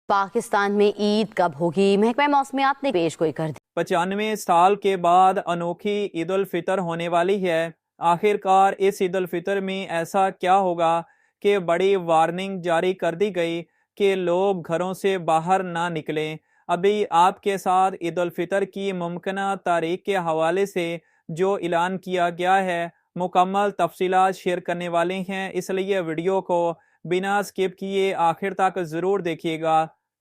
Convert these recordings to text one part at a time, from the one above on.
पाकिस्तान में ईद कब होगी? महकमा मौसमियात ने पेश गोई कर दी। 95 साल के बाद अनोखी ईद उल फितर होने वाली है। आखिरकार इस ईद उल फितर में ऐसा क्या होगा कि बड़ी वार्निंग जारी कर दी गई कि लोग घरों से बाहर ना निकलें। अभी आपके साथ ईद उल फितर की मुमकिना तारीख के हवाले से जो ऐलान किया गया है मुकम्मल तफसीलात शेयर करने वाले हैं, इसलिए वीडियो को बिना स्किप किए आखिर तक ज़रूर देखिएगा।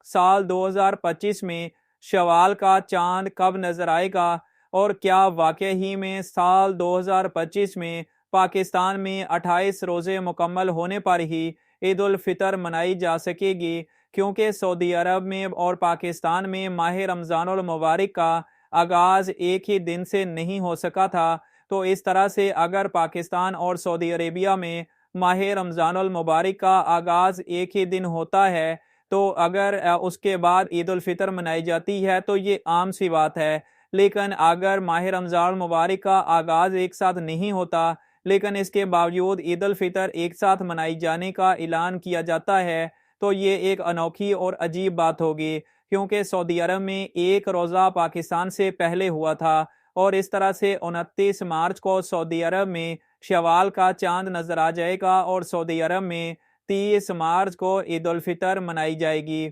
साल 2025 में शवाल का चांद कब नजर आएगा और क्या वाकई ही में साल 2025 में पाकिस्तान में 28 रोजे मुकम्मल होने पर ही ईद उल फितर मनाई जा सकेगी, क्योंकि सऊदी अरब में और पाकिस्तान में माह रमज़ानुल मुबारक का आगाज़ एक ही दिन से नहीं हो सका था। तो इस तरह से अगर पाकिस्तान और सऊदी अरेबिया में माह रमज़ानुल मुबारक का आगाज़ एक ही दिन होता है, तो अगर उसके बाद ईद उल फितर मनाई जाती है तो ये आम सी बात है। लेकिन अगर माह रमज़ान मुबारक का आगाज़ एक साथ नहीं होता, लेकिन इसके बावजूद ईद उल फितर एक साथ मनाई जाने का ऐलान किया जाता है, तो ये एक अनोखी और अजीब बात होगी, क्योंकि सऊदी अरब में एक रोज़ा पाकिस्तान से पहले हुआ था और इस तरह से 29 मार्च को सऊदी अरब में शवाल का चांद नज़र आ जाएगा और सऊदी अरब में 30 मार्च को ईद उल फितर मनाई जाएगी।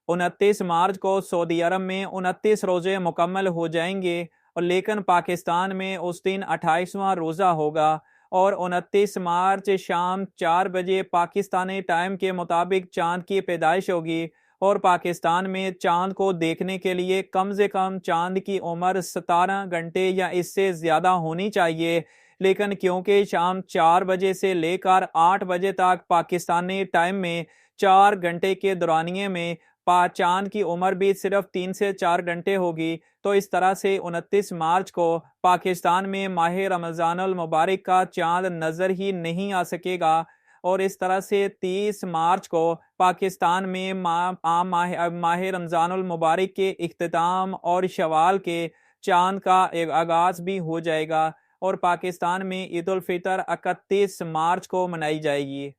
29 मार्च को सऊदी अरब में 29 रोज़े मुकम्मल हो जाएंगे और लेकिन पाकिस्तान में उस दिन 28वां रोज़ा होगा और 29 मार्च शाम 4 बजे पाकिस्तानी टाइम के मुताबिक चांद की पैदाइश होगी और पाकिस्तान में चांद को देखने के लिए कम से कम चांद की उम्र 17 घंटे या इससे ज़्यादा होनी चाहिए। लेकिन क्योंकि शाम 4 बजे से लेकर 8 बजे तक पाकिस्तानी टाइम में 4 घंटे के दौरानिए में चांद की उम्र भी सिर्फ 3 से 4 घंटे होगी, तो इस तरह से 29 मार्च को पाकिस्तान में माह रमज़ानुल मुबारक का चांद नज़र ही नहीं आ सकेगा और इस तरह से 30 मार्च को पाकिस्तान में माह रमज़ानुल मुबारक के इख्तिताम और शवाल के चांद का एक आगाज़ भी हो जाएगा और पाकिस्तान में ईद उल फितर 31 मार्च को मनाई जाएगी।